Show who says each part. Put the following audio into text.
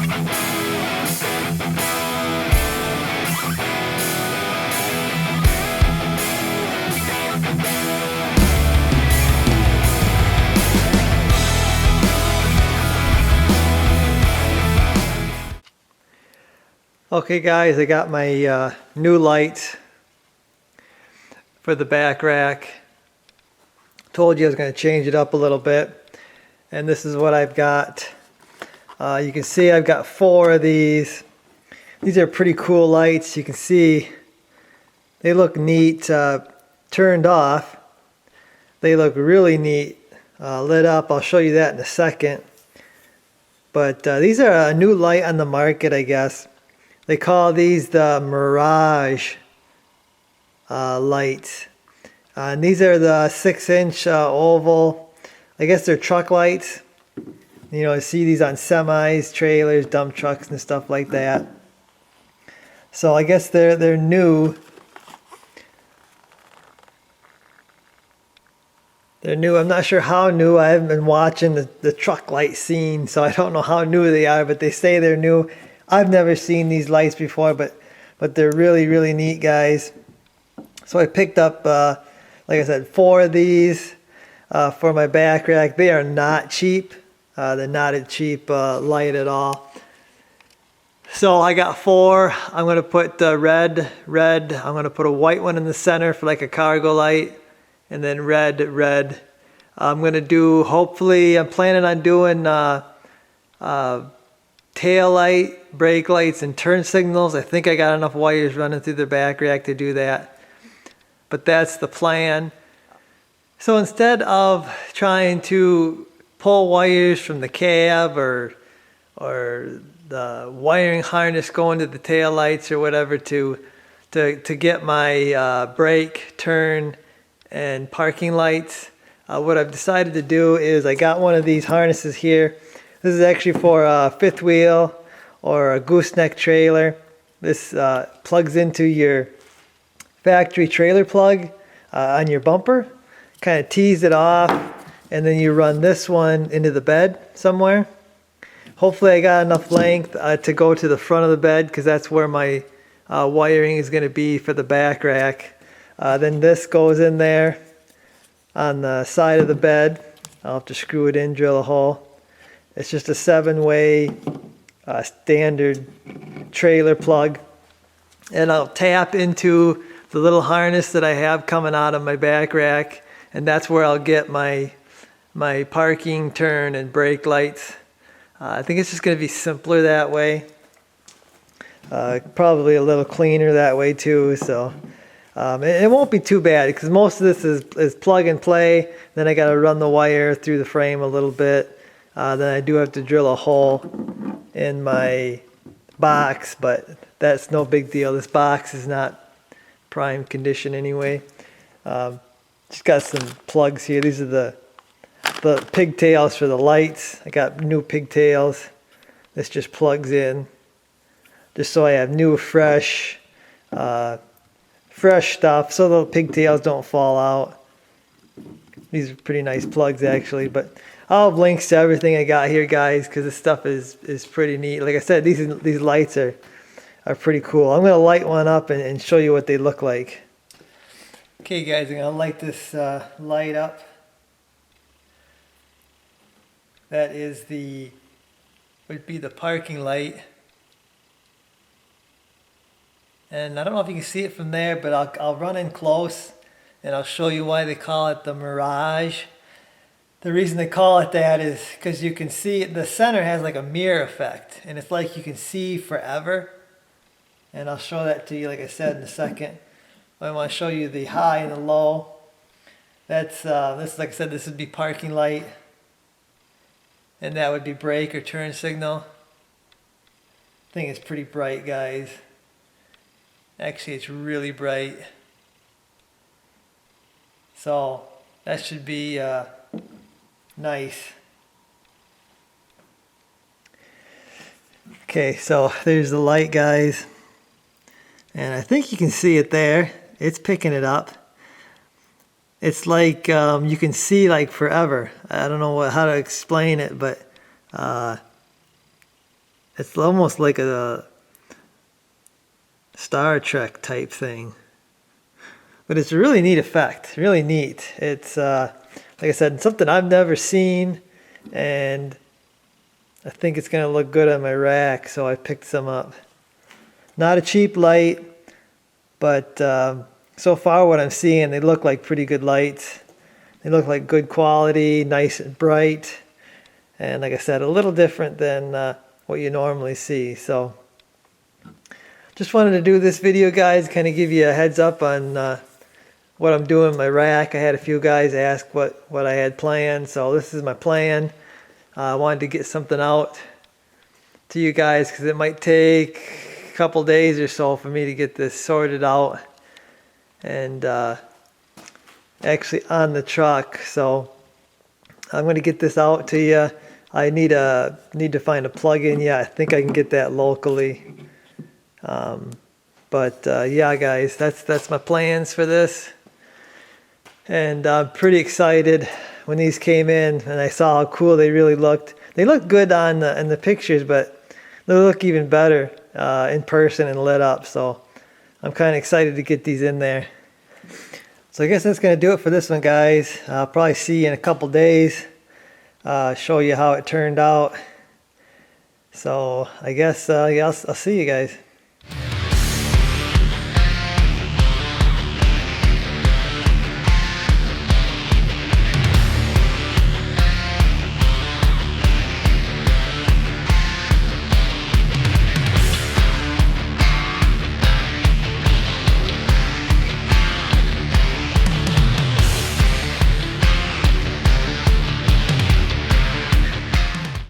Speaker 1: Okay guys, I got my new lights for the back rack. Told you I was going to change it up a little bit, and this is what I've got. You can see I've got 4 of these. These are pretty cool lights. You can see they look neat turned off. They look really neat lit up. I'll show you that in a second. But these are a new light on the market, I guess. They call these the MIRAGE lights. And these are the 6-inch oval. I guess they're truck lights. You know, I see these on semis, trailers, dump trucks and stuff like that. So I guess they're new. They're new. I'm not sure how new. I haven't been watching the truck light scene, so I don't know how new they are, but they say they're new. I've never seen these lights before, but they're really, really neat, guys. So I picked up, like I said, 4 of these for my back rack. They are not cheap. They're not a cheap light at all. So I got 4. I'm going to put red. I'm going to put a white one in the center for like a cargo light. And then red. I'm going to do, hopefully, I'm planning on doing tail light, brake lights, and turn signals. I think I got enough wires running through the back rack to do that. But that's the plan. So instead of trying to pull wires from the cab or the wiring harness going to the tail lights or whatever to get my brake, turn, and parking lights, what I've decided to do is I got one of these harnesses here. This is actually for a 5th wheel or a gooseneck trailer. This plugs into your factory trailer plug on your bumper. Kind of tease it off, and then you run this one into the bed somewhere. Hopefully I got enough length to go to the front of the bed, because that's where my wiring is going to be for the back rack. Then this goes in there on the side of the bed. I'll have to screw it in, drill a hole. It's just a 7-way standard trailer plug. And I'll tap into the little harness that I have coming out of my back rack, and that's where I'll get my parking, turn, and brake lights. I think it's just going to be simpler that way. Probably a little cleaner that way too. So it won't be too bad, because most of this is plug and play. Then I got to run the wire through the frame a little bit. Then I do have to drill a hole in my box, but that's no big deal. This box is not prime condition anyway. Just got some plugs here. These are the pigtails for the lights. I got new pigtails. This just plugs in, just so I have new, fresh stuff, so the pigtails don't fall out. These are pretty nice plugs actually, but I'll have links to everything I got here, guys, because this stuff is pretty neat. Like I said, these lights are pretty cool. I'm gonna light one up and show you what they look like. Okay guys, I'm gonna light this light up. That is would be the parking light. And I don't know if you can see it from there, but I'll run in close and I'll show you why they call it the MIRAGE. The reason they call it that is because you can see the center has like a mirror effect, and it's like you can see forever. And I'll show that to you, like I said, in a second. I want to show you the high and the low. That's this, like I said, this would be parking light, and that would be brake or turn signal. I think it's pretty bright, guys. Actually, it's really bright. So that should be nice. Okay, so there's the light, guys, and I think you can see it there. It's picking it up. It's like you can see like forever. I don't know how to explain it, but It's almost like a Star Trek type thing. But it's a really neat effect, really neat. It's, like I said, something I've never seen, and I think it's going to look good on my rack, so I picked some up. Not a cheap light, but so far what I'm seeing, they look like pretty good lights. They look like good quality, nice and bright, and like I said, a little different than what you normally see. So just wanted to do this video, guys, kind of give you a heads up on what I'm doing in my rack. I had a few guys ask what I had planned, so this is my plan. I wanted to get something out to you guys because it might take a couple days or so for me to get this sorted out and actually on the truck. So I'm going to get this out to you. I need to find a plug-in. Yeah, I think I can get that locally. Yeah, guys, that's my plans for this. And I'm pretty excited when these came in and I saw how cool they really looked. They look good in the pictures, but they look even better in person and lit up. So I'm kind of excited to get these in there. So I guess that's going to do it for this one, guys. I'll probably see you in a couple days. Show you how it turned out. So I guess, yeah, I'll see you guys.